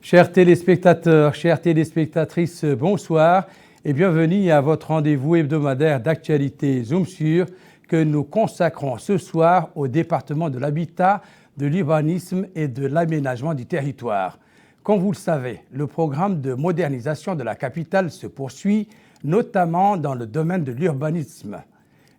Chers téléspectateurs, chères téléspectatrices, bonsoir et bienvenue à votre rendez-vous hebdomadaire d'actualité Zoom sur que nous consacrons ce soir au département de l'habitat, de l'urbanisme et de l'aménagement du territoire. Comme vous le savez, le programme de modernisation de la capitale se poursuit, notamment dans le domaine de l'urbanisme.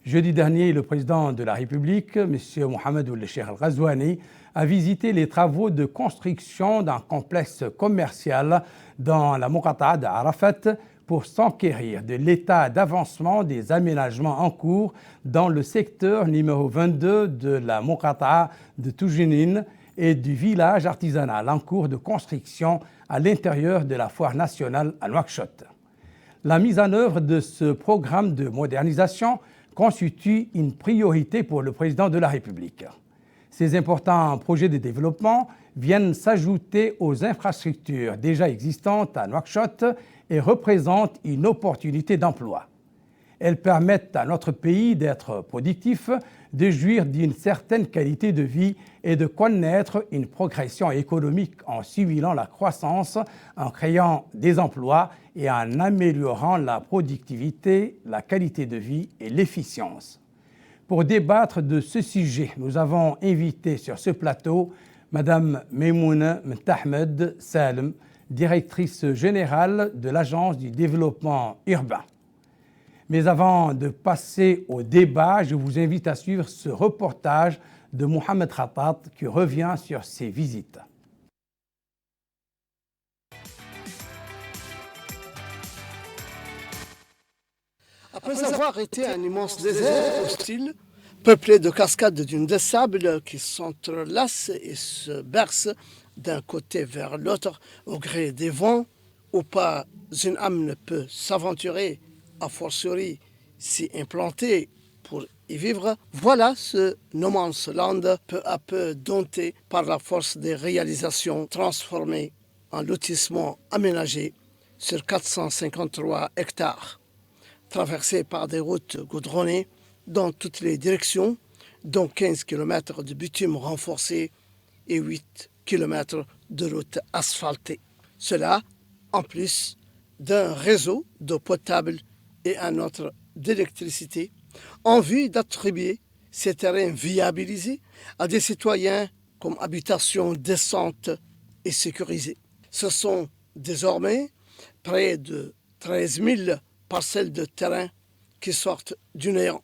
Jeudi dernier, le président de la République, M. Mohamed Ould Cheikh Al Ghazouani, a visité les travaux de construction d'un complexe commercial dans la Muqata'a d'Arafat pour s'enquérir de l'état d'avancement des aménagements en cours dans le secteur numéro 22 de la Muqata'a de Toujinin et du village artisanal en cours de construction à l'intérieur de la foire nationale à Nouakchott. La mise en œuvre de ce programme de modernisation constitue une priorité pour le président de la République. Ces importants projets de développement viennent s'ajouter aux infrastructures déjà existantes à Nouakchott et représentent une opportunité d'emploi. Elles permettent à notre pays d'être productif, de jouir d'une certaine qualité de vie et de connaître une progression économique en stimulant la croissance, en créant des emplois et en améliorant la productivité, la qualité de vie et l'efficience. Pour débattre de ce sujet, nous avons invité sur ce plateau Mme Maimouna Mentahmed Salem, directrice générale de l'Agence du développement urbain. Mais avant de passer au débat, je vous invite à suivre ce reportage de Mohamed Khattat qui revient sur ses visites. Après avoir été un immense désert hostile, peuplé de cascades d'une de sable qui s'entrelacent et se bercent d'un côté vers l'autre au gré des vents, où pas une âme ne peut s'aventurer, a fortiori s'y implanter pour y vivre, voilà ce no man's land peu à peu dompté par la force des réalisations transformées en lotissement aménagé sur 453 hectares, traversé par des routes goudronnées dans toutes les directions, dont 15 km de bitume renforcé et 8 km de routes asphaltées. Cela, en plus d'un réseau d'eau potable et un autre d'électricité, en vue d'attribuer ces terrains viabilisés à des citoyens comme habitation décente et sécurisée. Ce sont désormais près de 13 000 parcelles de terrain qui sortent du néant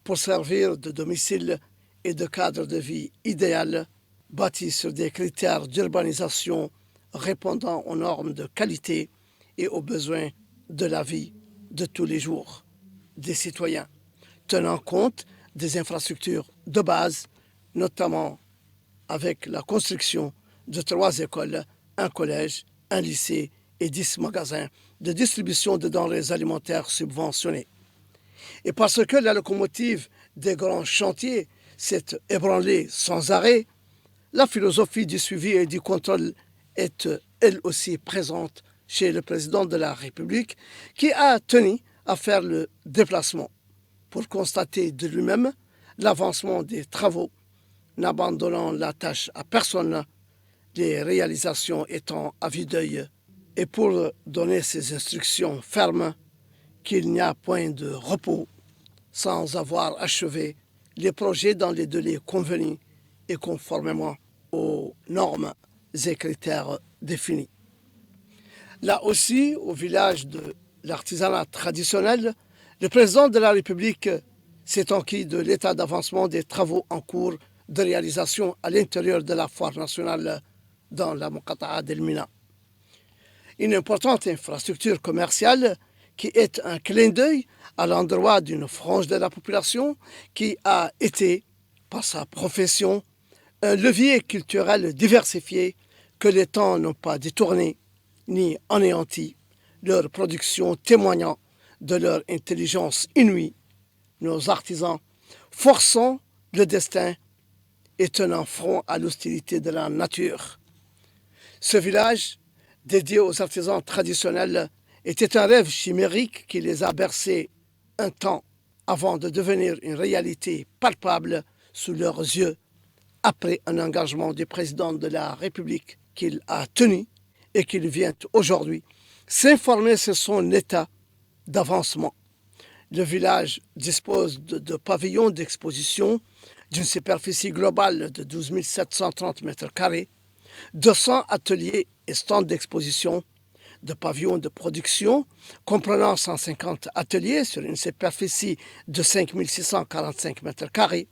pour servir de domicile et de cadre de vie idéal, bâtis sur des critères d'urbanisation répondant aux normes de qualité et aux besoins de la vie de tous les jours des citoyens, tenant compte des infrastructures de base, notamment avec la construction de 3 écoles, un collège, un lycée et 10 magasins de distribution de denrées alimentaires subventionnés. Et parce que la locomotive des grands chantiers s'est ébranlée sans arrêt, la philosophie du suivi et du contrôle est elle aussi présente chez le président de la République qui a tenu à faire le déplacement pour constater de lui-même l'avancement des travaux, n'abandonnant la tâche à personne, les réalisations étant à vue d'œil, et pour donner ses instructions fermes qu'il n'y a point de repos sans avoir achevé les projets dans les délais convenus et conformément aux normes et critères définis. Là aussi, au village de l'artisanat traditionnel, le président de la République s'est enquis de l'état d'avancement des travaux en cours de réalisation à l'intérieur de la foire nationale dans la Muqata'a d'El Mina. Une importante infrastructure commerciale qui est un clin d'œil à l'endroit d'une frange de la population qui a été, par sa profession, un levier culturel diversifié que les temps n'ont pas détourné ni anéanti, leur production témoignant de leur intelligence inouïe, nos artisans forçant le destin et tenant front à l'hostilité de la nature. Ce village, dédié aux artisans traditionnels, était un rêve chimérique qui les a bercés un temps avant de devenir une réalité palpable sous leurs yeux, après un engagement du président de la République qu'il a tenu et qu'il vient aujourd'hui s'informer sur son état d'avancement. Le village dispose de pavillons d'exposition d'une superficie globale de 12 730 m², 200 ateliers et stands d'exposition, de pavillons de production comprenant 150 ateliers sur une superficie de 5 645 m²,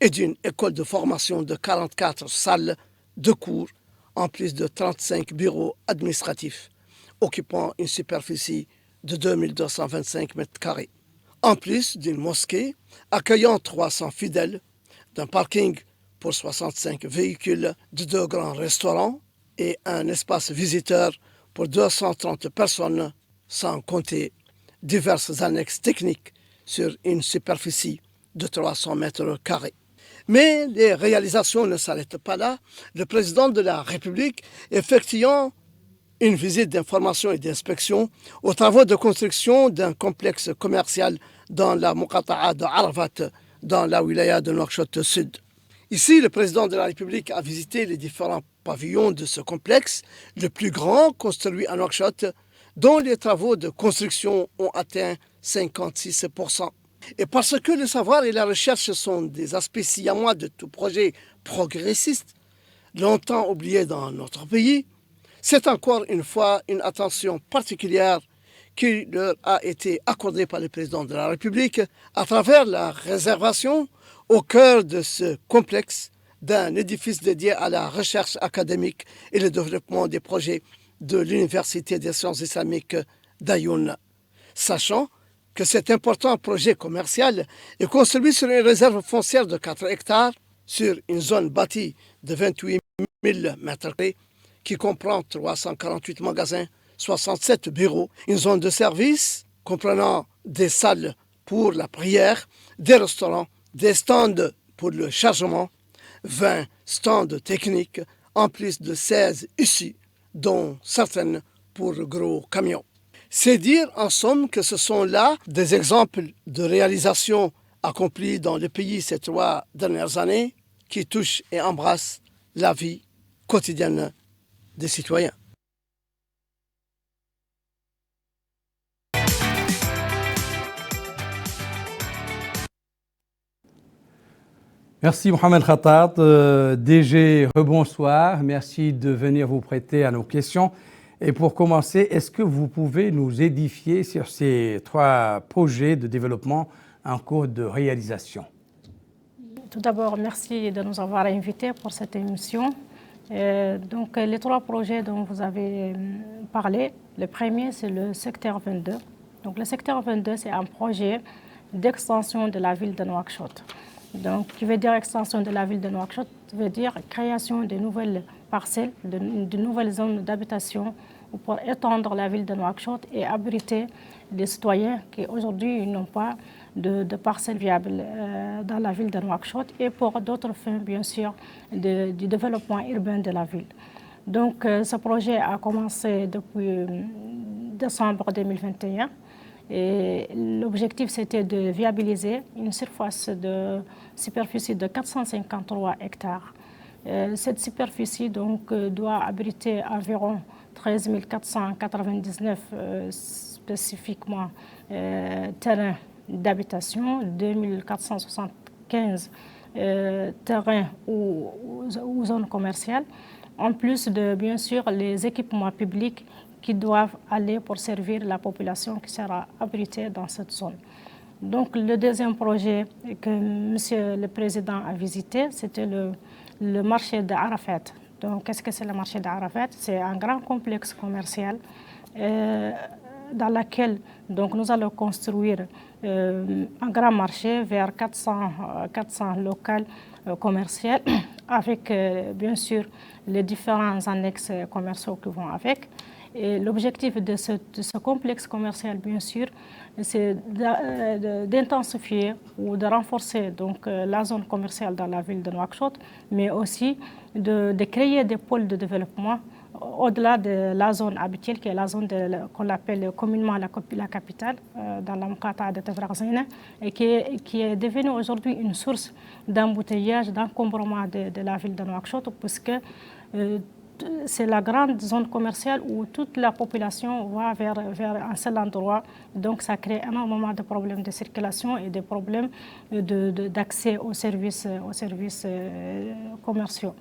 et d'une école de formation de 44 salles de cours, en plus de 35 bureaux administratifs, occupant une superficie de 2225 m². En plus d'une mosquée accueillant 300 fidèles, d'un parking pour 65 véhicules, de 2 grands restaurants et un espace visiteur pour 230 personnes, sans compter diverses annexes techniques sur une superficie de 300 m². Mais les réalisations ne s'arrêtent pas là. Le président de la République, effectuant une visite d'information et d'inspection aux travaux de construction d'un complexe commercial dans la Muqata'a de Arafat, dans la wilaya de Nouakchott Sud. Ici, le président de la République a visité les différents pavillons de ce complexe, le plus grand construit à Nouakchott, dont les travaux de construction ont atteint 56%. Et parce que le savoir et la recherche sont des aspects siamois de tout projet progressiste, longtemps oublié dans notre pays, c'est encore une fois une attention particulière qui leur a été accordée par le président de la République à travers la réservation au cœur de ce complexe d'un édifice dédié à la recherche académique et le développement des projets de l'Université des sciences islamiques d'Ayoun. Sachant que cet important projet commercial est construit sur une réserve foncière de 4 hectares, sur une zone bâtie de 28 000 m², qui comprend 348 magasins, 67 bureaux, une zone de service comprenant des salles pour la prière, des restaurants, des stands pour le chargement, 20 stands techniques, en plus de 16 issues, dont certaines pour gros camions. C'est dire en somme que ce sont là des exemples de réalisations accomplies dans le pays ces 3 dernières années qui touchent et embrassent la vie quotidienne des citoyens. Merci Mohamed Khattat. DG, rebonsoir. Merci de venir vous prêter à nos questions. Et pour commencer, est-ce que vous pouvez nous édifier sur ces 3 projets de développement en cours de réalisation? Tout d'abord, merci de nous avoir invités pour cette émission. Donc, les 3 projets dont vous avez parlé, le premier, c'est le secteur 22. Donc, le secteur 22, c'est un projet d'extension de la ville de Nouakchott. Donc, qui veut dire extension de la ville de Nouakchott, veut dire création de nouvelles parcelles, de nouvelles zones d'habitation pour étendre la ville de Nouakchott et abriter les citoyens qui aujourd'hui n'ont pas de parcelles viables dans la ville de Nouakchott et pour d'autres fins, bien sûr, du développement urbain de la ville. Donc, ce projet a commencé depuis décembre 2021. Et l'objectif, c'était de viabiliser une superficie de 453 hectares. Cette superficie donc, doit abriter environ 13 499 spécifiquement terrains d'habitation, 2 475 terrains ou zones commerciales, en plus de, bien sûr, les équipements publics qui doivent aller pour servir la population qui sera abritée dans cette zone. Donc, le deuxième projet que Monsieur le Président a visité, c'était le marché d'Arafat. Donc, qu'est-ce que c'est le marché d'Arafat? C'est un grand complexe commercial dans lequel donc, nous allons construire un grand marché vers 400 locaux commerciaux avec, bien sûr, les différents annexes commerciaux qui vont avec. Et l'objectif de ce complexe commercial, bien sûr, c'est d'intensifier ou de renforcer donc, la zone commerciale dans la ville de Nouakchott, mais aussi de créer des pôles de développement au-delà de la zone habituelle, qui est la zone qu'on appelle communément la capitale, dans la Muqata'a de Tafraghzina, et qui est devenue aujourd'hui une source d'embouteillage, d'encombrement de la ville de Nouakchott, puisque c'est la grande zone commerciale où toute la population va vers un seul endroit. Donc, ça crée énormément de problèmes de circulation et des problèmes d'accès aux services commerciaux.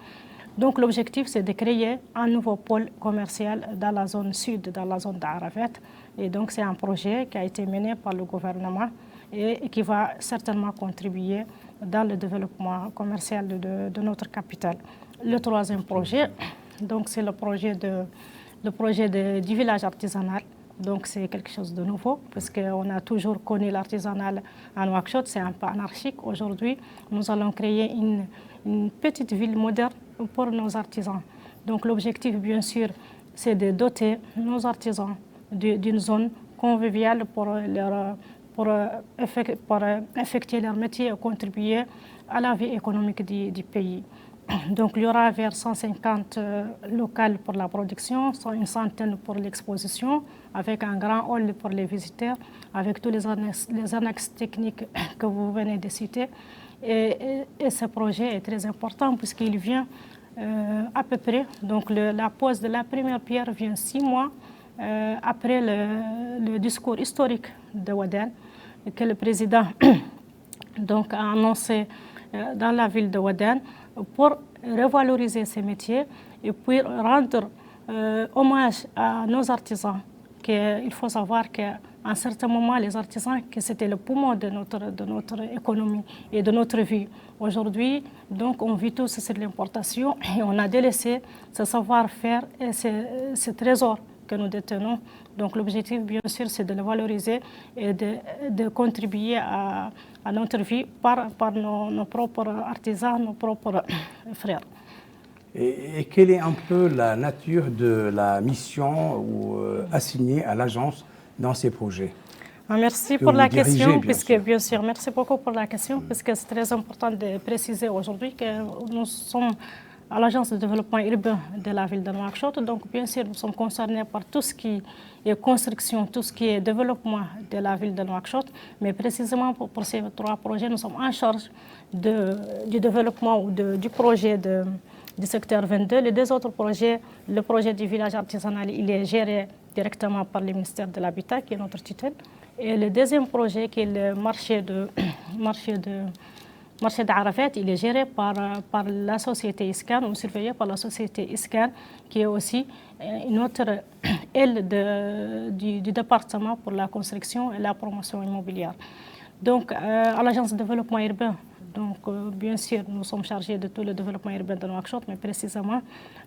Donc, l'objectif, c'est de créer un nouveau pôle commercial dans la zone sud, dans la zone d'Arafat. Et donc, c'est un projet qui a été mené par le gouvernement et qui va certainement contribuer dans le développement commercial de notre capitale. Le troisième projet, donc, c'est le projet du village artisanal. Donc, c'est quelque chose de nouveau, parce qu'on a toujours connu l'artisanal à Nouakchott, c'est un peu anarchique. Aujourd'hui, nous allons créer une petite ville moderne pour nos artisans. Donc, l'objectif, bien sûr, c'est de doter nos artisans d'une zone conviviale pour effectuer leur métier et contribuer à la vie économique du pays. Donc, il y aura vers 150 locales pour la production, une centaine pour l'exposition, avec un grand hall pour les visiteurs, avec tous les annexes techniques que vous venez de citer. Et ce projet est très important puisqu'il vient à peu près, donc la pose de la première pierre vient 6 mois après le discours historique de Ouadane que le président donc, a annoncé dans la ville de Ouadane pour revaloriser ces métiers et puis rendre hommage à nos artisans. Il faut savoir qu'à un certain moment, les artisans, que c'était le poumon de notre économie et de notre vie. Aujourd'hui, donc, on vit tous sur l'importation et on a délaissé ce savoir-faire et ce trésor que nous détenons. Donc, l'objectif, bien sûr, c'est de le valoriser et de contribuer à notre vie par nos propres artisans, nos propres frères. Et quelle est un peu la nature de la mission assignée à l'agence dans ces projets? Merci pour la question, puisque bien sûr, merci beaucoup pour la question, puisque c'est très important de préciser aujourd'hui que nous sommes à l'agence de développement urbain de la ville de Nouakchott. Donc, bien sûr, nous sommes concernés par tout ce qui est construction, tout ce qui est développement de la ville de Nouakchott. Mais précisément pour ces 3 projets, nous sommes en charge du développement ou du projet du secteur 22. Les 2 autres projets, le projet du village artisanal, il est géré directement par le ministère de l'Habitat, qui est notre tutelle. Et le deuxième projet, qui est le marché d'Arafat, il est géré par la société ISCAN, ou surveillé par la société ISCAN, qui est aussi une autre aile du département pour la construction et la promotion immobilière. Donc, à l'agence de développement urbain, donc, bien sûr, nous sommes chargés de tout le développement urbain de Nouakchott, mais précisément,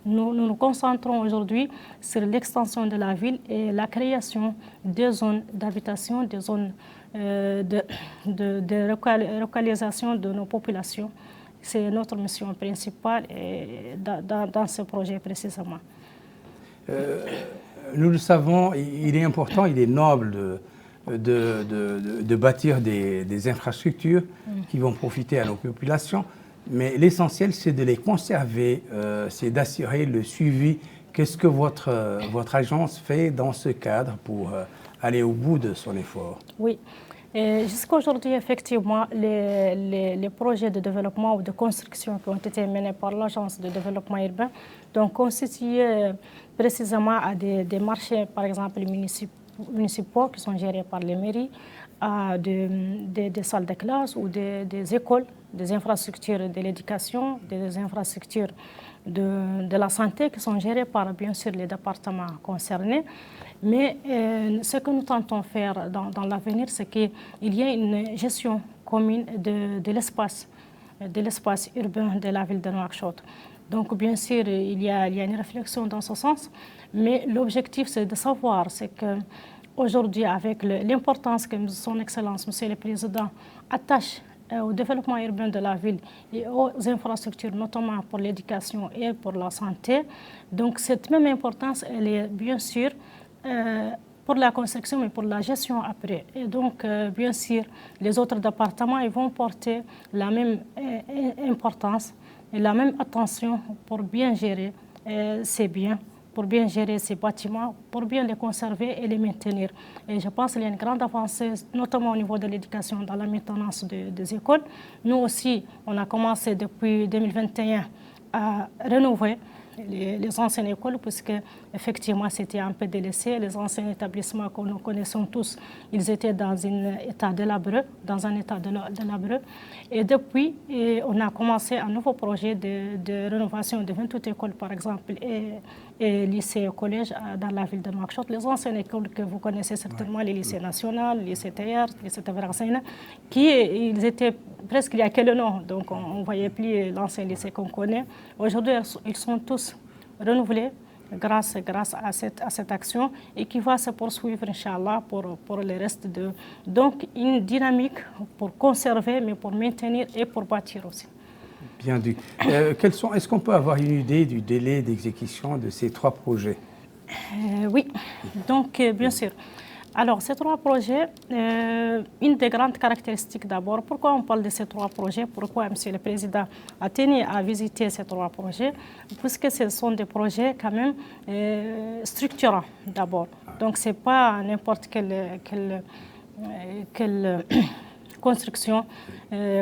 nous nous concentrons aujourd'hui sur l'extension de la ville et la création des zones d'habitation, des zones de localisation de nos populations. C'est notre mission principale dans ce projet précisément. Nous le savons, il est important, il est noble de bâtir des infrastructures qui vont profiter à nos populations, mais l'essentiel, c'est de les conserver, c'est d'assurer le suivi. Qu'est-ce que votre agence fait dans ce cadre pour aller au bout de son effort? Oui. Jusqu'à aujourd'hui, effectivement, les projets de développement ou de construction qui ont été menés par l'agence de développement urbain donc constitués précisément à des marchés, par exemple, municipaux qui sont gérés par les mairies, à des salles de classe ou des écoles, des infrastructures de l'éducation, des infrastructures de la santé qui sont gérées par, bien sûr, les départements concernés. Mais ce que nous tentons de faire dans l'avenir, c'est qu'il y ait une gestion commune de l'espace urbain de la ville de Nouakchott. Donc, bien sûr, il y a une réflexion dans ce sens, mais l'objectif, c'est de savoir, c'est qu'aujourd'hui, avec l'importance que son Excellence, Monsieur le Président, attache au développement urbain de la ville et aux infrastructures, notamment pour l'éducation et pour la santé, donc cette même importance, elle est bien sûr pour la construction, mais pour la gestion après. Et donc, bien sûr, les autres départements ils vont porter la même importance et la même attention pour bien gérer ces biens, pour bien gérer ces bâtiments, pour bien les conserver et les maintenir. Et je pense qu'il y a une grande avancée, notamment au niveau de l'éducation, dans la maintenance des écoles. Nous aussi, on a commencé depuis 2021 à rénover les anciennes écoles, puisque effectivement c'était un peu délaissé. Les anciens établissements que nous connaissons tous, ils étaient dans un état délabreux, Et depuis, on a commencé un nouveau projet de rénovation de 28 écoles, par exemple, et lycées et collèges dans la ville de Nouakchott. Les anciennes écoles que vous connaissez certainement, les lycées nationaux, les lycées Taïar, les lycées Taversaina, ils étaient presque il y a quelques noms, donc on ne voyait plus l'ancien lycée qu'on connaît. Aujourd'hui, ils sont tous renouvelés grâce à cette action et qui va se poursuivre, Inch'Allah, pour le reste de... Donc, une dynamique pour conserver, mais pour maintenir et pour bâtir aussi. Bien dit. Est-ce qu'on peut avoir une idée du délai d'exécution de ces 3 projets? Oui, donc bien sûr. Alors, ces 3 projets, une des grandes caractéristiques d'abord, pourquoi on parle de ces 3 projets, pourquoi M. le Président a tenu à visiter ces 3 projets, puisque ce sont des projets quand même structurants d'abord. Donc, ce n'est pas n'importe quelle construction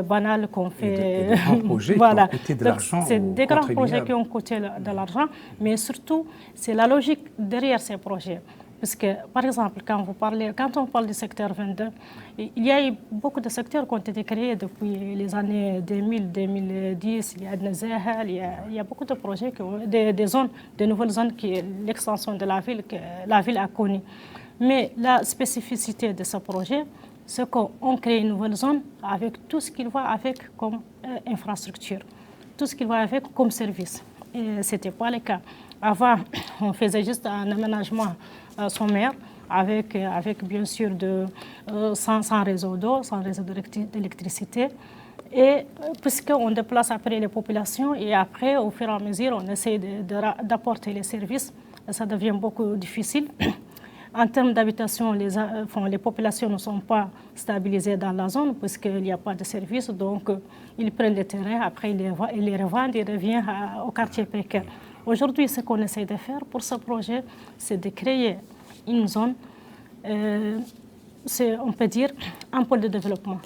banale qu'on fait. Des grands projets voilà. qui ont coûté de l'argent. C'est des grands projets qui ont coûté de l'argent, mais surtout, c'est la logique derrière ces projets. Parce que, par exemple, quand on parle du secteur 22, il y a eu beaucoup de secteurs qui ont été créés depuis les années 2000-2010. Il y a Nazahel, il y a beaucoup de projets, des zones, de nouvelles zones, l'extension de la ville que la ville a connue. Mais la spécificité de ce projet, c'est qu'on crée une nouvelle zone avec tout ce qu'il va avec comme infrastructure, tout ce qu'il va avec comme service. Et ce n'était pas le cas. Avant, on faisait juste un aménagement sommaire avec bien sûr sans réseau d'eau, sans réseau d'électricité. Et puisqu'on déplace après les populations et après, au fur et à mesure, on essaie d'apporter les services, ça devient beaucoup difficile. En termes d'habitation, les populations ne sont pas stabilisées dans la zone puisqu'il n'y a pas de services. Donc, ils prennent les terrains, après ils les revendent, ils reviennent au quartier précaire. Aujourd'hui, ce qu'on essaie de faire pour ce projet, c'est de créer une zone, on peut dire, un pôle de développement,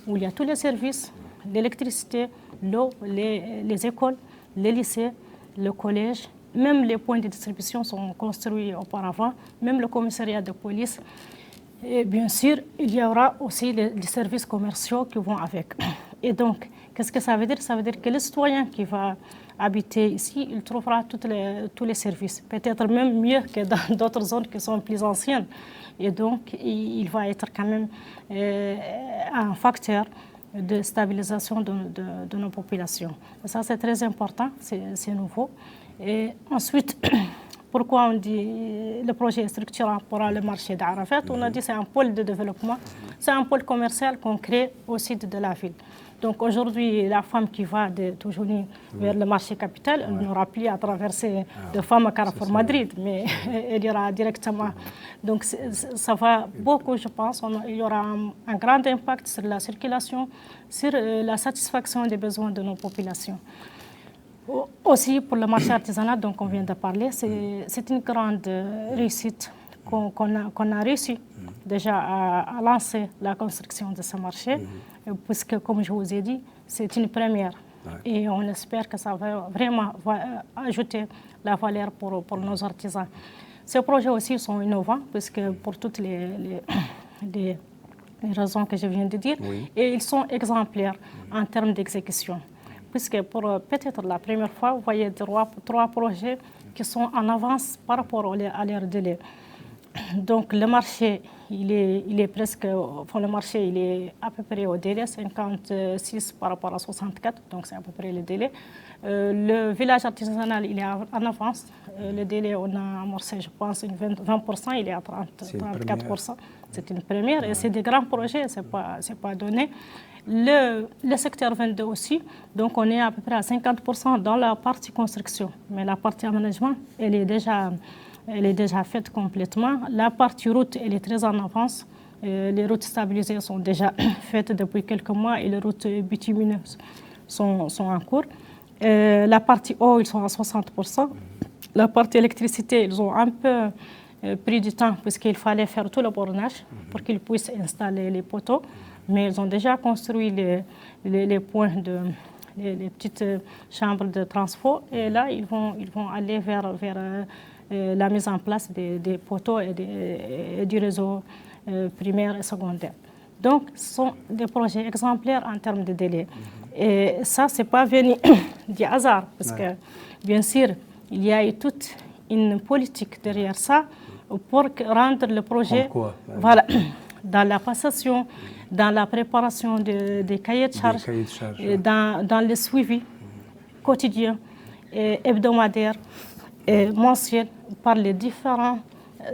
où il y a tous les services, l'électricité, l'eau, les écoles, les lycées, le collège, même les points de distribution sont construits auparavant, même le commissariat de police. Et bien sûr, il y aura aussi les services commerciaux qui vont avec. Et donc, qu'est-ce que ça veut dire? Ça veut dire que le citoyen qui va habiter ici, il trouvera tous les services, peut-être même mieux que dans d'autres zones qui sont plus anciennes. Et donc, il va être quand même un facteur de stabilisation de nos populations. Et ça, c'est très important, c'est nouveau. Et ensuite, pourquoi on dit le projet est structurant pour le marché d'Arafat? On a dit que c'est un pôle de développement, c'est un pôle commercial qu'on crée au sud de la ville. Donc aujourd'hui, la femme qui va de Toujouni vers le marché capital, elle n'aura plus à traverser de femme à Carrefour Madrid, mais elle ira directement. Donc ça va beaucoup, je pense. Il y aura un grand impact sur la circulation, sur la satisfaction des besoins de nos populations. Aussi pour le marché artisanal dont on vient de parler, c'est une grande réussite qu'on a réussi déjà à lancer la construction de ce marché, puisque, comme je vous ai dit, c'est une première. Et on espère que ça va vraiment ajouter la valeur pour nos artisans. Ces projets aussi sont innovants, puisque pour toutes les raisons que je viens de dire, et ils sont exemplaires en termes d'exécution. Puisque pour peut-être la première fois, vous voyez 3 projets qui sont en avance par rapport à leur délai. Donc le marché, il est presque, le marché il est à peu près au délai, 56 par rapport à 64, donc c'est à peu près le délai. Le village artisanal, il est en avance. Le délai, on a amorcé, je pense, 20%, il est à 34%. C'est une première et c'est des grands projets, c'est pas donné. Le secteur 22 aussi, donc on est à peu près à 50% dans la partie construction, mais la partie aménagement, elle est déjà faite complètement. La partie route, elle est très en avance. Les routes stabilisées sont déjà faites depuis quelques mois et les routes bitumineuses sont en cours. La partie eau, ils sont à 60%. La partie électricité, ils ont un peu pris du temps puisqu'il fallait faire tout le bornage pour qu'ils puissent installer les poteaux. Mais ils ont déjà construit les points les petites chambres de transport. Et là, ils vont aller vers la mise en place des poteaux et du réseau primaire et secondaire. Donc, ce sont des projets exemplaires en termes de délai. Et ça, ce n'est pas venu du hasard, parce que, bien sûr, il y a eu toute une politique derrière ça pour rendre le projet, voilà, dans la passation, dans la préparation des cahiers de charges, dans le suivi quotidien, et hebdomadaire et mensuel par les différents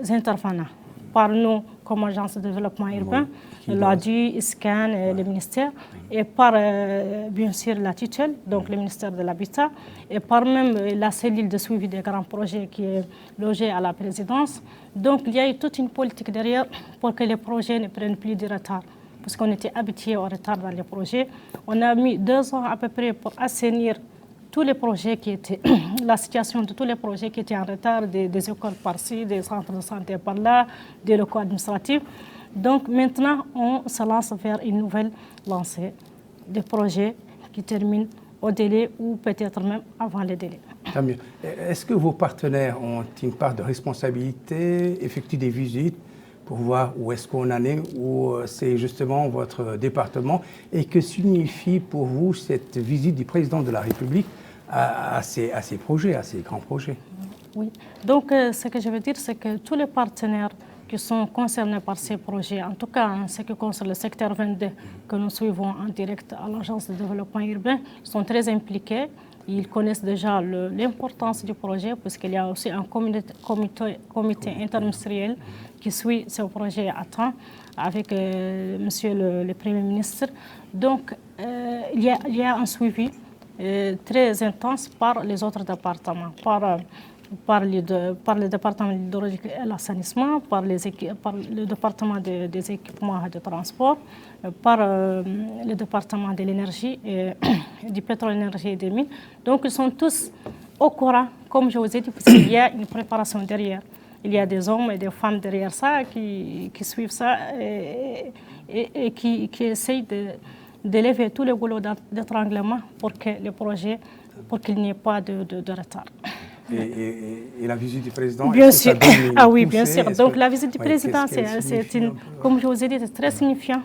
intervenants, par nous comme agence de développement urbain, l'ADU, ISCAN, le ministère, et par bien sûr la tutelle, donc le ministère de l'Habitat, et par même la cellule de suivi des grands projets qui est logée à la présidence. Donc il y a eu toute une politique derrière pour que les projets ne prennent plus de retard, parce qu'on était habitué au retard dans les projets. On a mis 2 ans à peu près pour assainir tous les projets qui étaient, la situation de tous les projets qui étaient en retard, des écoles par-ci, des centres de santé par-là, des locaux administratifs. Donc maintenant, on se lance vers une nouvelle lancée de projets qui terminent au délai ou peut-être même avant le délai. Tant mieux. Est-ce que vos partenaires ont une part de responsabilité, effectuent des visites pour voir où est-ce qu'on en est, ou c'est justement votre département? Et que signifie pour vous cette visite du président de la République à ces projets, à ces grands projets? Oui. Donc, ce que je veux dire, c'est que tous les partenaires qui sont concernés par ces projets, en tout cas en ce qui concerne le secteur 22 que nous suivons en direct à l'Agence de développement urbain, sont très impliqués. Ils connaissent déjà l'importance du projet, puisqu'il y a aussi un comité interministériel qui suit ce projet à temps avec Monsieur le Premier ministre. Donc, il y a un suivi très intense par les autres départements, par le département de l'hydraulique et l'assainissement, par le département des équipements de transport, par le département de l'énergie, du pétrole, l'énergie et des mines. Donc, ils sont tous au courant, comme je vous ai dit, parce qu'il y a une préparation derrière. Il y a des hommes et des femmes derrière ça qui suivent ça et qui essayent de lever tous les goulots d'étranglement pour que le projet, pour qu'il n'y ait pas de retard. Et la visite du président, bien sûr. Ah oui, bien sûr. Donc la visite du président, comme je vous ai dit, c'est très signifiant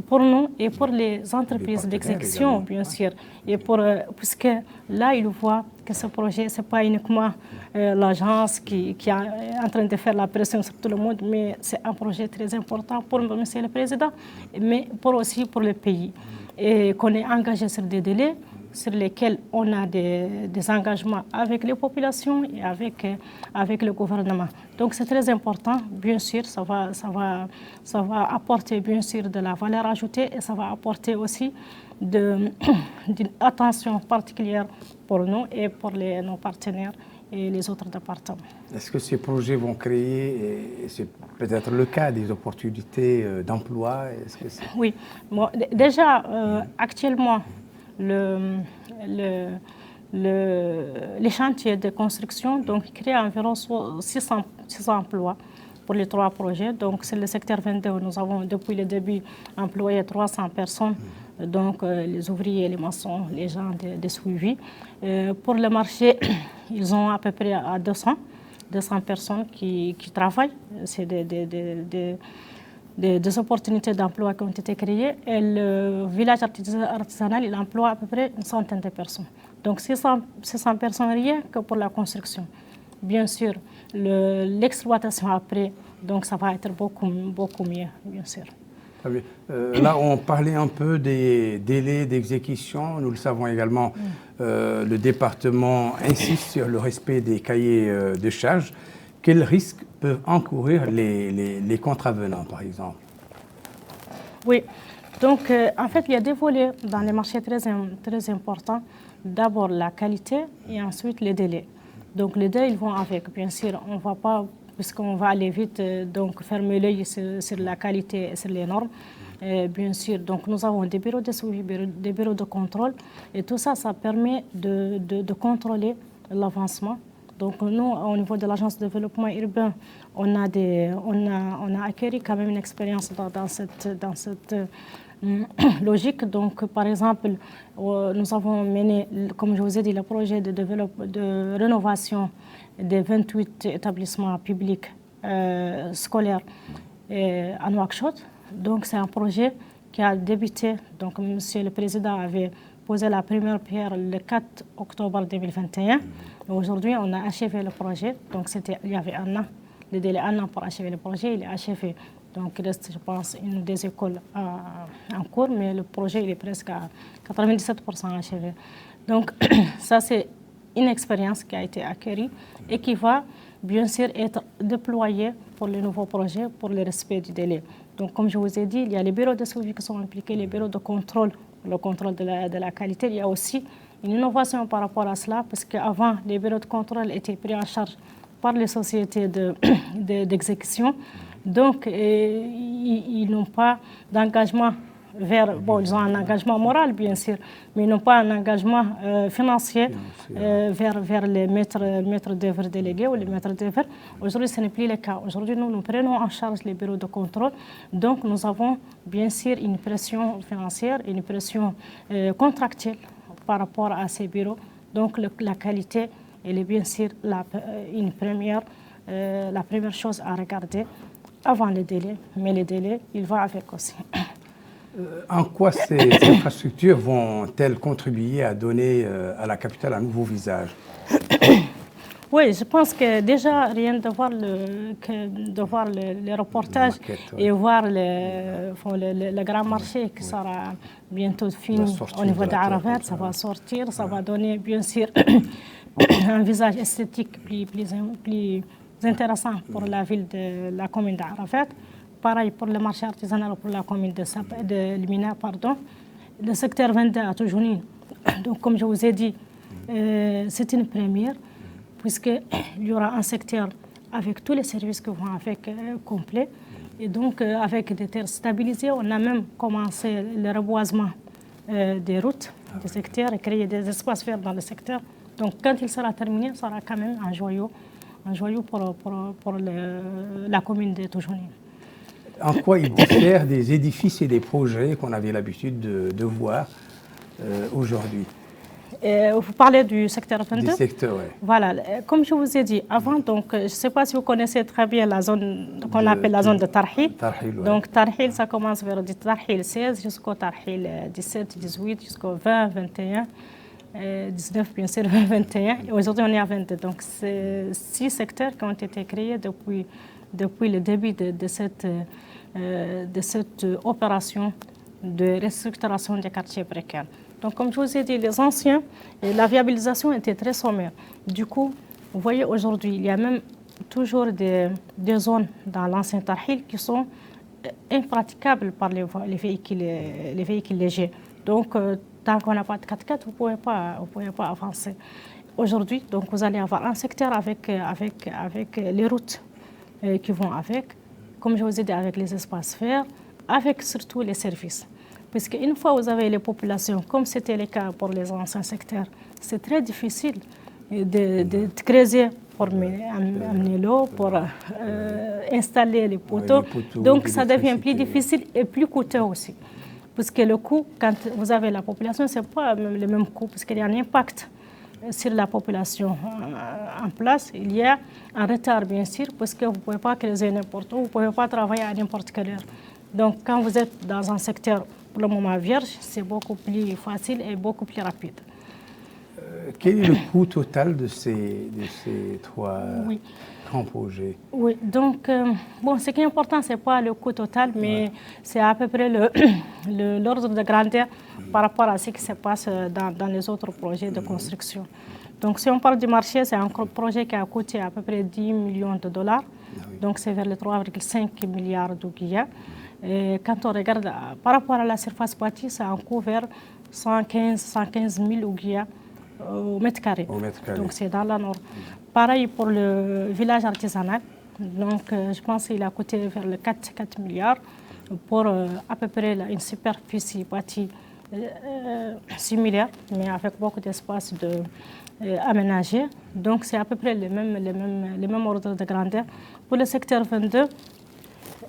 pour nous et pour les entreprises d'exécution, bien sûr. Et puisque là, ils voient que ce projet, ce n'est pas uniquement l'agence qui est en train de faire la pression sur tout le monde, mais c'est un projet très important pour M. le Président, mais aussi pour le pays. Et qu'on est engagé sur des délais sur lesquels on a des engagements avec les populations et avec le gouvernement. Donc c'est très important, bien sûr, ça va apporter bien sûr de la valeur ajoutée et ça va apporter aussi d'une attention particulière pour nous et pour nos partenaires et les autres départements. Est-ce que ces projets vont créer, et c'est peut-être le cas, des opportunités d'emploi? Oui, bon, déjà actuellement, les chantiers de construction créent environ 600 emplois pour les 3 projets. Donc, c'est le secteur 22 où nous avons depuis le début employé 300 personnes, donc les ouvriers, les maçons, les gens de suivi. Pour le marché, ils ont à peu près à 200 personnes qui travaillent. C'est des opportunités d'emploi qui ont été créées et le village artisanal, il emploie à peu près une centaine de personnes. Donc 600 personnes rien que pour la construction. Bien sûr, l'exploitation après, donc ça va être beaucoup mieux, bien sûr. Là, on parlait un peu des délais d'exécution. Nous le savons également, le département insiste sur le respect des cahiers de charges. Quels risques peuvent encourir les contravenants, par exemple? Oui, donc en fait, il y a des volets dans les marchés très importants. D'abord la qualité et ensuite les délais. Donc les délais, ils vont avec, bien sûr, on ne va pas, puisqu'on va aller vite, donc fermer l'œil sur la qualité et sur les normes. Bien sûr, donc nous avons des bureaux de suivi, des bureaux de contrôle, et tout ça, ça permet de contrôler l'avancement. Donc nous, au niveau de l'Agence de développement urbain, on a acquis quand même une expérience dans cette logique. Donc, par exemple, nous avons mené, comme je vous ai dit, le projet de rénovation des 28 établissements publics scolaires à Nouakchott. Donc, c'est un projet qui a débuté. Donc, Monsieur le Président avait posé la première pierre le 4 octobre 2021. Aujourd'hui, on a achevé le projet. Donc, il y avait un an, le délai un an pour achever le projet. Il est achevé. Donc, il reste, je pense, une des écoles en cours, mais le projet il est presque à 97% achevé. Donc, ça, c'est une expérience qui a été acquise et qui va, bien sûr, être déployée pour le nouveau projet, pour le respect du délai. Donc, comme je vous ai dit, il y a les bureaux de suivi qui sont impliqués, les bureaux de contrôle, le contrôle de la qualité. Il y a aussi une innovation par rapport à cela, parce qu'avant, les bureaux de contrôle étaient pris en charge par les sociétés d'exécution. Donc, ils n'ont pas d'engagement ils ont un engagement moral, bien sûr, mais ils n'ont pas un engagement financier vers les maîtres d'œuvre délégués ou les maîtres d'œuvre. Aujourd'hui, ce n'est plus le cas. Aujourd'hui, nous prenons en charge les bureaux de contrôle. Donc, nous avons bien sûr une pression financière, une pression contractuelle par rapport à ces bureaux. Donc, la qualité, elle est bien sûr la première chose à regarder avant les délais. Mais les délais, il va avec aussi. En quoi ces infrastructures vont-elles contribuer à donner à la capitale un nouveau visage? Oui, je pense que déjà, rien de voir les reportages et voir le grand marché qui sera bientôt fini au niveau d'Arafat, ça va sortir, ça va donner bien sûr un visage esthétique plus intéressant pour la ville de la commune d'Arafat. Pareil pour le marché artisanal pour la commune de Limina, pardon. Le secteur 22 à Toujounine. Donc, comme je vous ai dit, c'est une première, puisqu'il y aura un secteur avec tous les services qui vont avec complet. Et donc, avec des terres stabilisées, on a même commencé le reboisement des routes, des secteurs, et créer des espaces verts dans le secteur. Donc, quand il sera terminé, ça sera quand même un joyau pour la commune de Toujounine. En quoi il diffère des édifices et des projets qu'on avait l'habitude de voir aujourd'hui? Vous parlez du secteur 22? Du secteur, oui. Voilà, comme je vous ai dit avant, donc, je ne sais pas si vous connaissez très bien la zone qu'on appelle la zone de Tarhil. Tarhil, ouais. Donc Tarhil, ça commence vers du Tarhil 16 jusqu'au Tarhil 17, 18, jusqu'au 20, 21. 19 bien sûr, 21. Et aujourd'hui, on est à 22. Donc, c'est 6 secteurs qui ont été créés depuis le début de cette opération de restructuration des quartiers précaires. Donc, comme je vous ai dit, les anciens, la viabilisation était très sommaire. Du coup, vous voyez, aujourd'hui, il y a même toujours des zones dans l'ancien Tarhil qui sont impraticables par les véhicules légers. Donc, tant qu'on n'a pas de 4x4, vous ne pouvez pas avancer. Aujourd'hui, donc, vous allez avoir un secteur avec les routes qui vont avec, comme je vous ai dit, avec les espaces verts, avec surtout les services. Parce qu'une fois que vous avez les populations, comme c'était le cas pour les anciens secteurs, c'est très difficile de creuser pour amener l'eau, pour installer les poteaux. Donc ça devient plus difficile et plus coûteux aussi. Parce que le coût, quand vous avez la population, ce n'est pas le même coût, parce qu'il y a un impact sur la population en place. Il y a un retard, bien sûr, parce que vous ne pouvez pas creuser n'importe où, vous ne pouvez pas travailler à n'importe quelle heure. Donc, quand vous êtes dans un secteur pour le moment vierge, c'est beaucoup plus facile et beaucoup plus rapide. Quel est le coût total de ces 3 grands projets? Oui, donc, ce qui est important, ce n'est pas le coût total, mais c'est à peu près l'ordre de grandeur par rapport à ce qui se passe dans les autres projets de construction. Donc, si on parle du marché, c'est un projet qui a coûté à peu près 10 millions de dollars. Donc, c'est vers les 3,5 milliards d'ouguiya. Et quand on regarde par rapport à la surface bâtie, c'est un coût vers 115 000 ouguiya au mètre carré. Donc, c'est dans la norme. Pareil pour le village artisanal. Donc, je pense qu'il a coûté vers les 4 milliards pour à peu près une superficie bâtie similaire, mais avec beaucoup d'espace aménagé. Donc, c'est à peu près les mêmes ordres de grandeur. Pour le secteur 22,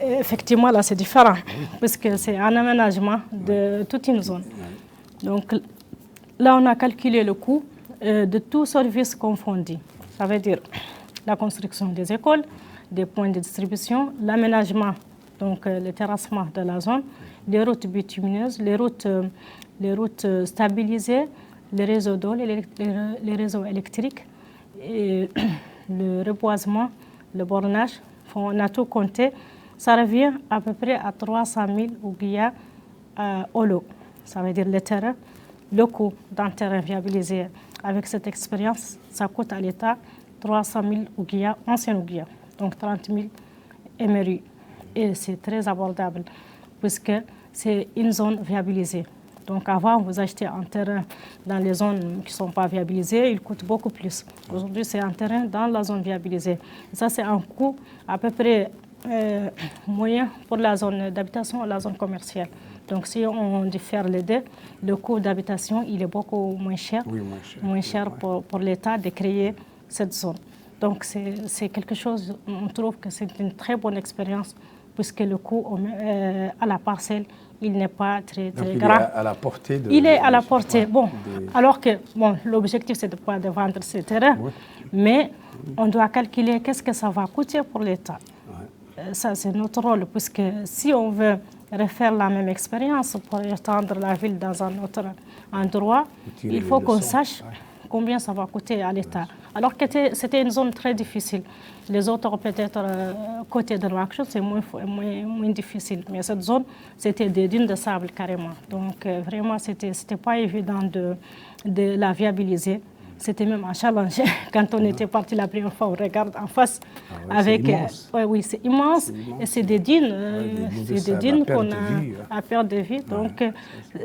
Effectivement, là, c'est différent, puisque c'est un aménagement de toute une zone. Donc, là, on a calculé le coût de tout service confondu. Ça veut dire la construction des écoles, des points de distribution, l'aménagement, donc le terrassement de la zone, les routes bitumineuses, les routes stabilisées, les réseaux d'eau, les réseaux électriques, et le reboisement, le bornage. On a tout compté. Ça revient à peu près à 300 000 ouguiya au lot. Ça veut dire le terrain. Le coût d'un terrain viabilisé avec cette expérience, ça coûte à l'État 300 000 ouguiya, anciens ouguiya, donc 30 000 MRU. Et c'est très abordable puisque c'est une zone viabilisée. Donc avant, vous achetez un terrain dans les zones qui ne sont pas viabilisées, il coûte beaucoup plus. Aujourd'hui, c'est un terrain dans la zone viabilisée. Ça, c'est un coût à peu près moyen pour la zone d'habitation et la zone commerciale. Donc si on diffère les deux, le coût d'habitation, il est beaucoup moins cher, moins cher pour l'État de créer cette zone. Donc c'est quelque chose, on trouve que c'est une très bonne expérience puisque le coût à la parcelle, il n'est pas très grand. Il est à la portée Il est à la portée. Bon, alors que l'objectif, c'est de pouvoir vendre ces terrains, mais on doit calculer qu'est-ce que ça va coûter pour l'État. Ça, c'est notre rôle, puisque si on veut refaire la même expérience pour étendre la ville dans un autre endroit, il faut qu'on sache combien ça va coûter à l'État. Alors que c'était une zone très difficile. Les autres, peut-être, côté de Nouakchott, c'est moins difficile. Mais cette zone, c'était des dunes de sable carrément. Donc, vraiment, c'était pas évident de la viabiliser. C'était même un challenge. Quand on était parti la première fois, on regarde en face avec. Oui, c'est immense. Et c'est des dunes, c'est des dunes qu'on a à perte de vie. Donc,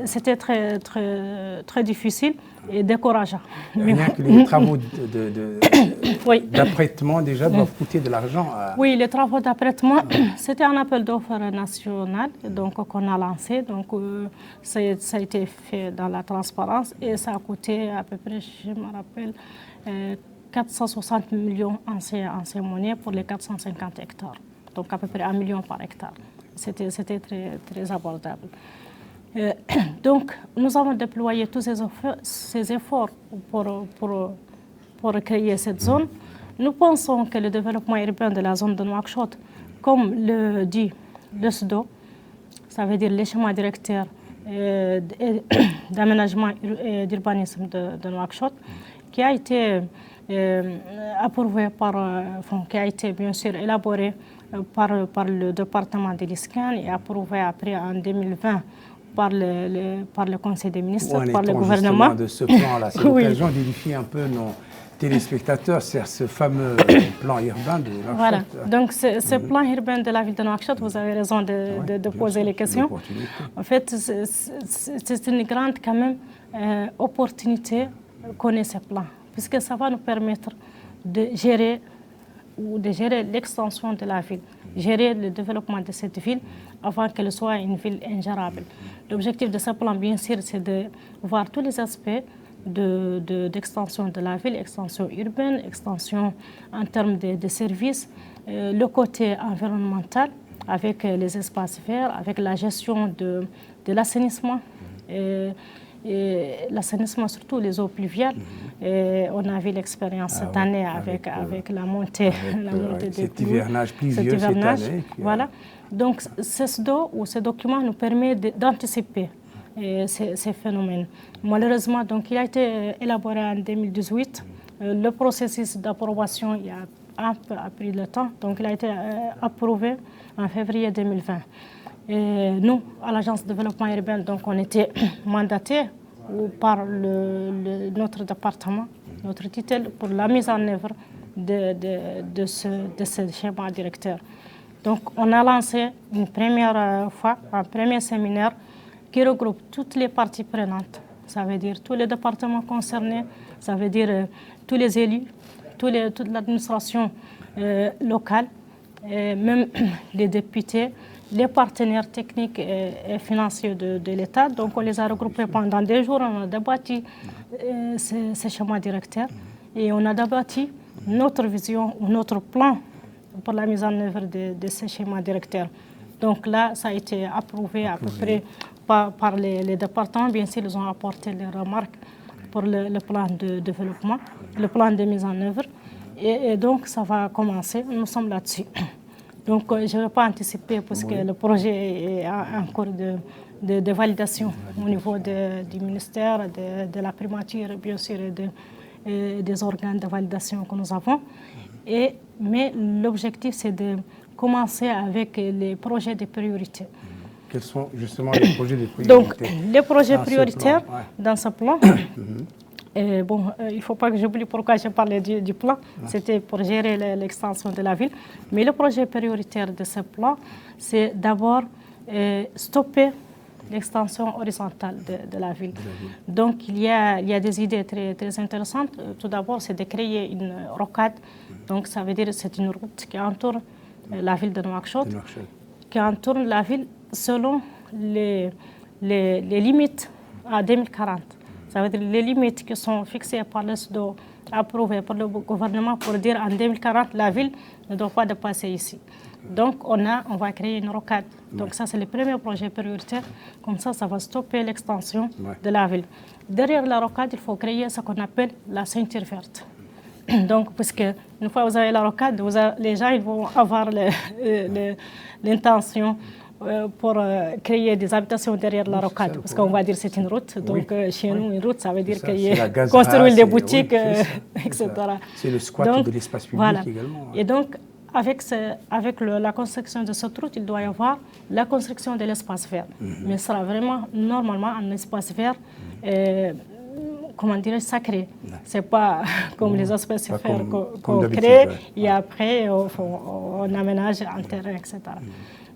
c'était très, très, très difficile et décourageant. Rien que les travaux d'apprêtement déjà doivent coûter de l'argent. Oui, les travaux d'apprêtement, c'était un appel d'offres national qu'on a lancé. Donc, ça a été fait dans la transparence et ça a coûté à peu près, je me rappelle, 460 millions anciennes monnaies pour les 450 hectares. Donc, à peu près 1 million par hectare. C'était très, très abordable. Donc, nous avons déployé tous ces efforts pour créer cette zone. Nous pensons que le développement urbain de la zone de Nouakchott, comme le dit le SDO, ça veut dire les schémas directeurs d'aménagement et d'urbanisme de Nouakchott, qui a été approuvé qui a été bien sûr élaboré par le département de l'ISCAN et approuvé après en 2020 par le Conseil des ministres, par le gouvernement. De ce plan-là, c'est l'occasion d'édifier un peu nos téléspectateurs sur ce fameux plan urbain de Nouakchott. Voilà, donc ce plan urbain de la ville de Nouakchott, vous avez raison de poser les questions. En fait, c'est une grande quand même opportunité qu'on ait ce plan, puisque ça va nous permettre de gérer l'extension de la ville, gérer le développement de cette ville avant qu'elle soit une ville ingérable. L'objectif de ce plan, bien sûr, c'est de voir tous les aspects d'extension de la ville, extension urbaine, extension en termes de services, le côté environnemental avec les espaces verts, avec la gestion de l'assainissement, et l'assainissement, surtout les eaux pluviales. Et on a vu l'expérience cette année avec la montée des cet hivernage pluvieux cette année. Voilà. Donc, ce document nous permet d'anticiper ces phénomènes. Malheureusement, donc, il a été élaboré en 2018. Le processus d'approbation a pris le temps. Donc, il a été approuvé en février 2020. Et nous, à l'Agence de développement urbain, donc, on était mandatés par notre département, notre titre, pour la mise en œuvre de ce schéma directeur. Donc, on a lancé une première fois, un premier séminaire qui regroupe toutes les parties prenantes. Ça veut dire tous les départements concernés, ça veut dire tous les élus, toute l'administration locale, et même les députés, les partenaires techniques et financiers de l'État. Donc, on les a regroupés pendant 2 jours. On a débattu ces schémas directeurs et on a débattu notre vision ou notre plan pour la mise en œuvre de ces schémas directeurs. Donc là, ça a été approuvé à peu près par les départements. Bien sûr, ils ont apporté les remarques pour le plan de développement, le plan de mise en œuvre. Et donc, ça va commencer. Nous sommes là-dessus. Donc, je ne vais pas anticiper parce que le projet est en cours de validation au niveau du ministère, de la primature, bien sûr, et des organes de validation que nous avons. Mais l'objectif, c'est de commencer avec les projets de priorité. Quels sont justement les projets de priorité? Donc, les projets prioritaires dans ce plan, il ne faut pas que j'oublie pourquoi j'ai parlé du plan. C'était pour gérer l'extension de la ville. Mais le projet prioritaire de ce plan, c'est d'abord stopper l'extension horizontale de la ville. Donc, il y a des idées très, très intéressantes. Tout d'abord, c'est de créer une rocade. Donc, ça veut dire que c'est une route qui entoure la ville de Nouakchott, qui entoure la ville selon les limites à 2040. Ça veut dire les limites qui sont fixées par le SDO, approuvées par le gouvernement pour dire en 2040, la ville ne doit pas dépasser ici. Donc, on va créer une rocade. Donc, ça, c'est le premier projet prioritaire. Comme ça va stopper l'extension de la ville. Derrière la rocade, il faut créer ce qu'on appelle la ceinture verte. Donc, parce que une fois que vous avez la rocade, les gens ils vont avoir l'intention pour créer des habitations derrière la rocade. Parce qu'on va dire que c'est une route. Donc, chez nous, une route, ça veut dire qu'il y a construire des boutiques, etc. C'est le squat de l'espace public également. Et donc, avec la construction de cette route, il doit y avoir la construction de l'espace vert. Mais ce sera vraiment, normalement, un espace vert comment dirais-je, sacré. Ce n'est pas comme les espaces verts qu'on crée et après on aménage un terrain, etc.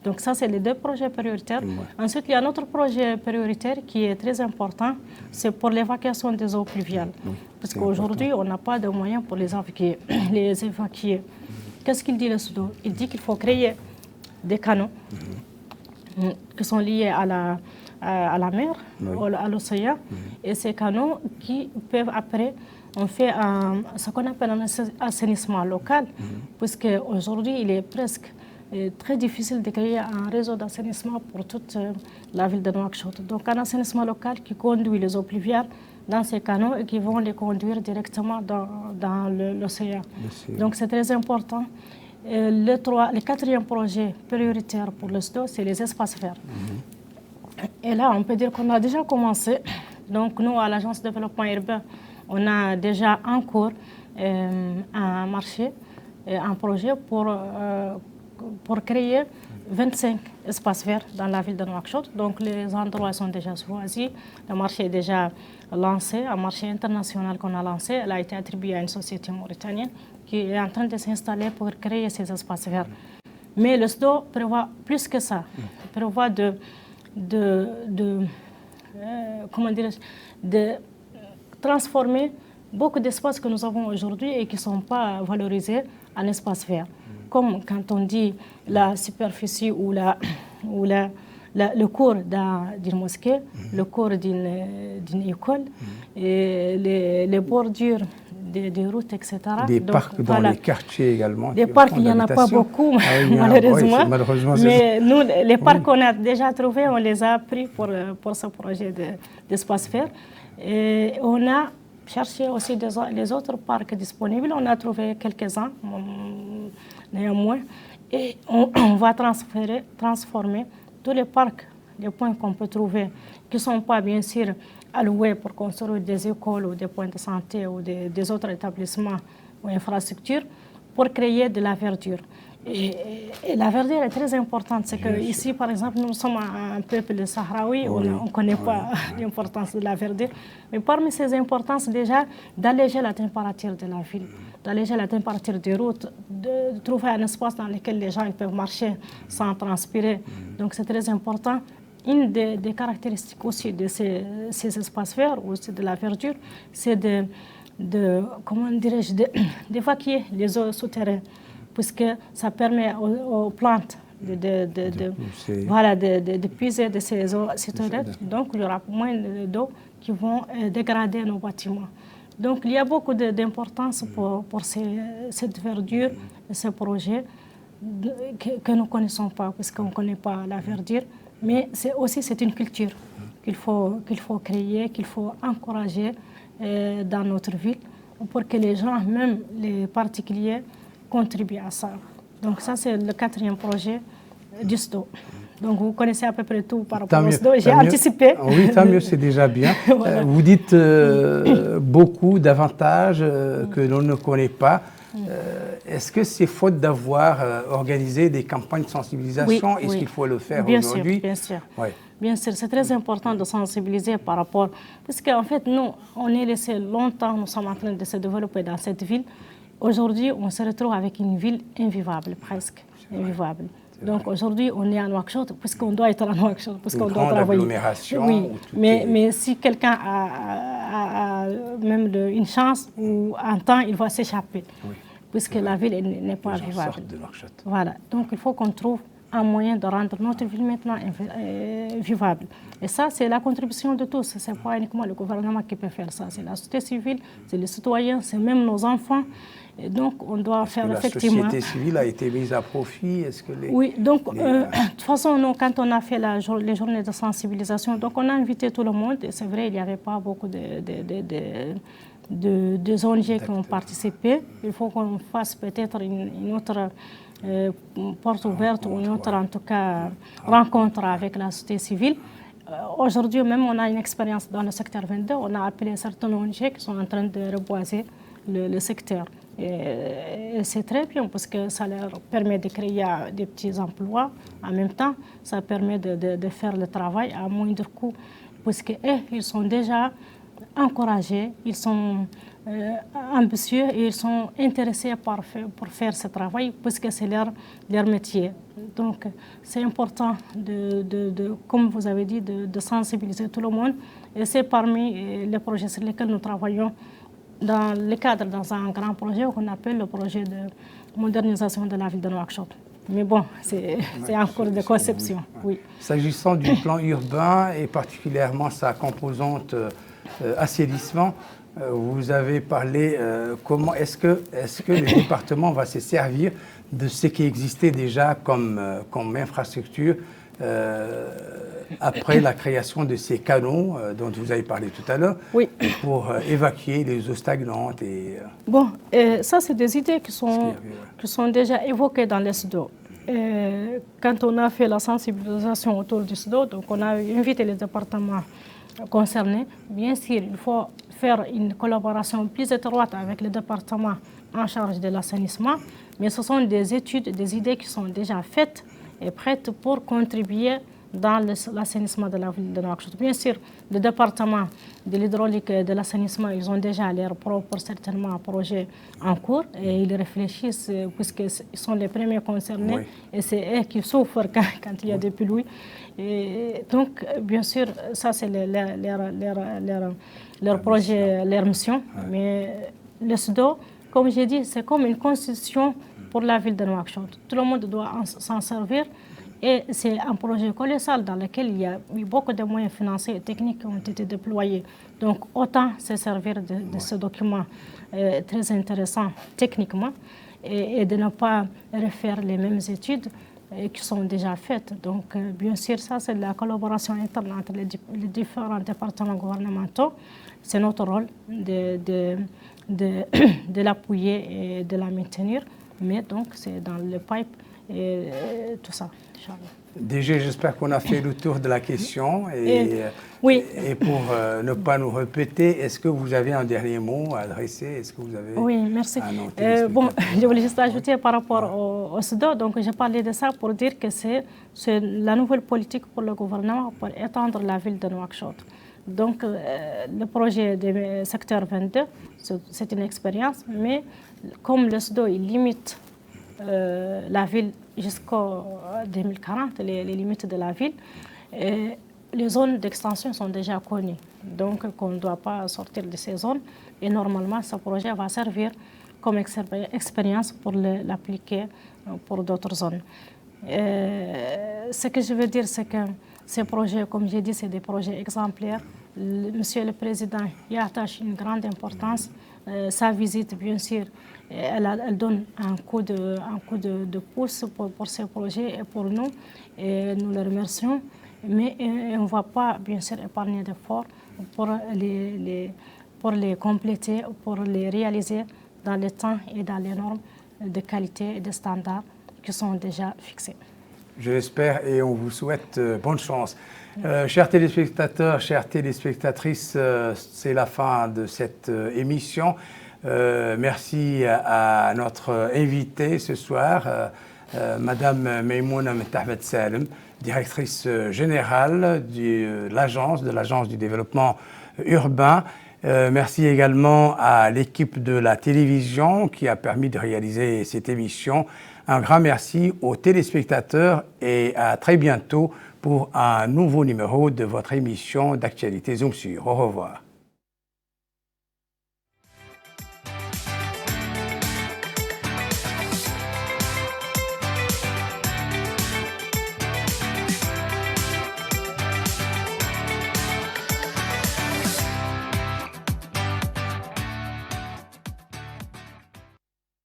Donc ça, c'est les deux projets prioritaires. Ensuite, il y a un autre projet prioritaire qui est très important, c'est pour l'évacuation des eaux pluviales. Parce qu'aujourd'hui, on n'a pas de moyens pour les évacuer. Qu'est-ce qu'il dit le SDO? Il dit qu'il faut créer des canaux qui sont liés à la mer, à l'océan, et ces canaux qui peuvent après, on fait ce qu'on appelle un assainissement local, puisque aujourd'hui il est presque très difficile de créer un réseau d'assainissement pour toute la ville de Nouakchott. Donc un assainissement local qui conduit les eaux pluviales dans ces canaux et qui vont les conduire directement dans l'océan. Donc c'est très important. Le quatrième projet prioritaire pour le SDO, c'est les espaces verts. Et là, on peut dire qu'on a déjà commencé. Donc, nous, à l'Agence de développement urbain, on a déjà en cours un marché, un projet pour créer 25 espaces verts dans la ville de Nouakchott. Donc, les endroits sont déjà choisis. Le marché est déjà lancé, un marché international qu'on a lancé. Elle a été attribuée à une société mauritanienne qui est en train de s'installer pour créer ces espaces verts. Mais le SDO prévoit plus que ça. Il prévoit de transformer beaucoup d'espaces que nous avons aujourd'hui et qui ne sont pas valorisés en espaces verts. Comme quand on dit la superficie ou le cours d'une mosquée, le cours d'une école, et les bordures des routes, etc. Des parcs dans les quartiers également. Des parcs, il n'y en a pas beaucoup, malheureusement. Mais nous, les parcs qu'on a déjà trouvés, on les a pris pour ce projet d'espace vert. Et on a cherché aussi les autres parcs disponibles. On a trouvé quelques-uns, néanmoins. Et on va transformer tous les parcs, les points qu'on peut trouver, qui ne sont pas, bien sûr, alloués pour construire des écoles ou des points de santé ou des autres établissements ou infrastructures, pour créer de la verdure. Et la verdure est très importante. C'est qu'ici, par exemple, nous sommes un peuple sahraoui, on ne connaît pas l'importance de la verdure. Mais parmi ces importances, déjà, d'alléger la température de la ville, d'alléger la température des routes, de trouver un espace dans lequel les gens peuvent marcher sans transpirer. Donc c'est très important. Une des caractéristiques aussi de ces espaces verts, ou de la verdure, c'est d'évacuer les eaux souterraines, puisque ça permet aux plantes de puiser de ces eaux souterraines. Donc il y aura moins d'eau qui vont dégrader nos bâtiments. Donc il y a beaucoup d'importance pour cette verdure, ce projet. que nous ne connaissons pas, puisqu'on ne connaît pas la verdure. Mais c'est une culture qu'il faut créer, qu'il faut encourager dans notre ville pour que les gens, même les particuliers, contribuent à ça. Donc ça, c'est le 4e projet du SDO. Donc vous connaissez à peu près tout par rapport au SDO. J'ai anticipé. Oui, tant mieux, c'est déjà bien. Voilà. Vous dites beaucoup d'avantages que l'on ne connaît pas. Est-ce que c'est faute d'avoir organisé des campagnes de sensibilisation? Est-ce qu'il faut le faire aujourd'hui? Bien sûr. Oui. Bien sûr, c'est très important de sensibiliser par rapport... Parce qu'en fait, nous, on est laissé longtemps, nous sommes en train de se développer dans cette ville. Aujourd'hui, on se retrouve avec une ville invivable, presque invivable. Donc aujourd'hui, on est à Nouakchott, puisqu'on doit être à Nouakchott, puisqu'on doit travailler. Oui, mais si quelqu'un a même une chance ou un temps, il va s'échapper, puisque la ville n'est pas vivable. Voilà, donc il faut qu'on trouve un moyen de rendre notre ville maintenant vivable. Et ça, c'est la contribution de tous. Ce n'est pas uniquement le gouvernement qui peut faire ça. C'est la société civile, c'est les citoyens, c'est même nos enfants. Et donc, on doit faire effectivement... La société civile a été mise à profit? Oui, donc, de toute façon, nous, quand on a fait les journées de sensibilisation, donc on a invité tout le monde. Et c'est vrai, il n'y avait pas beaucoup de ONG qui ont participé. Il faut qu'on fasse peut-être une autre... porte ouverte ou une autre, en tout cas, rencontre avec la société civile. Aujourd'hui même, on a une expérience dans le secteur 22. On a appelé certaines ONG qui sont en train de reboiser le secteur. Et c'est très bien parce que ça leur permet de créer des petits emplois. En même temps, ça permet de faire le travail à moindre coût parce qu'ils sont déjà encouragés, ils sont ambitieux et ils sont intéressés pour faire ce travail puisque c'est leur métier. Donc c'est important, comme vous avez dit, de sensibiliser tout le monde. Et c'est parmi les projets sur lesquels nous travaillons dans le cadre dans un grand projet qu'on appelle le projet de modernisation de la ville de Nouakchott. Mais bon, c'est en cours de conception. Oui. S'agissant du plan urbain et particulièrement sa composante assainissement, vous avez parlé comment est-ce que le département va se servir de ce qui existait déjà comme infrastructure après la création de ces canaux dont vous avez parlé tout à l'heure, pour évacuer les eaux stagnantes Bon, ça c'est des idées qui sont déjà évoquées dans les SDO. Quand on a fait la sensibilisation autour du SDO, donc on a invité les départements concernés. Bien sûr, il faut faire une collaboration plus étroite avec les départements en charge de l'assainissement, mais ce sont des études, des idées qui sont déjà faites et prêtes pour contribuer dans l'assainissement de la ville de Nouakchott. Bien sûr, le département de l'hydraulique et de l'assainissement, ils ont déjà leur propre, certainement, projet en cours et ils réfléchissent puisqu'ils sont les premiers concernés et c'est eux qui souffrent quand il y a des pluies. Et donc, bien sûr, ça c'est leur projet, leur mission. Mais le SDO, comme j'ai dit, c'est comme une constitution pour la ville de Nouakchott. Tout le monde doit s'en servir. Et c'est un projet colossal dans lequel il y a eu beaucoup de moyens financiers et techniques qui ont été déployés. Donc, autant se servir de ce document très intéressant techniquement et de ne pas refaire les mêmes études qui sont déjà faites. Donc, bien sûr, ça, c'est la collaboration interne entre les différents départements gouvernementaux. C'est notre rôle de l'appuyer et de la maintenir. Mais donc, c'est dans le pipe et tout ça. Déjà, j'espère qu'on a fait le tour de la question. Et pour ne pas nous répéter, est-ce que vous avez un dernier mot à adresser? Est-ce que vous avez merci. Bon, je voulais juste ajouter par rapport au SDO. Donc, j'ai parlé de ça pour dire que c'est la nouvelle politique pour le gouvernement pour étendre la ville de Nouakchott. Donc, le projet du secteur 22, c'est une expérience, mais comme le SDO, il limite la ville jusqu'en 2040, les limites de la ville, les zones d'extension sont déjà connues. Donc, on ne doit pas sortir de ces zones. Et normalement, ce projet va servir comme expérience pour l'appliquer pour d'autres zones. Ce que je veux dire, c'est que ces projets, comme j'ai dit, c'est des projets exemplaires Monsieur le Président y attache une grande importance. Sa visite, bien sûr, elle donne un coup de pouce pour ce projet et pour nous. Et nous le remercions. Mais on ne va pas, bien sûr, épargner d'efforts pour les compléter, pour les réaliser dans le temps et dans les normes de qualité et de standards qui sont déjà fixés. Je l'espère et on vous souhaite bonne chance. Chers téléspectateurs, chères téléspectatrices, c'est la fin de cette émission. Merci à notre invitée ce soir, Madame Maïmouna Mentahbet Salem, directrice générale de l'agence du développement urbain. Merci également à l'équipe de la télévision qui a permis de réaliser cette émission. Un grand merci aux téléspectateurs et à très bientôt pour un nouveau numéro de votre émission d'actualité Zoom Sur. Au revoir.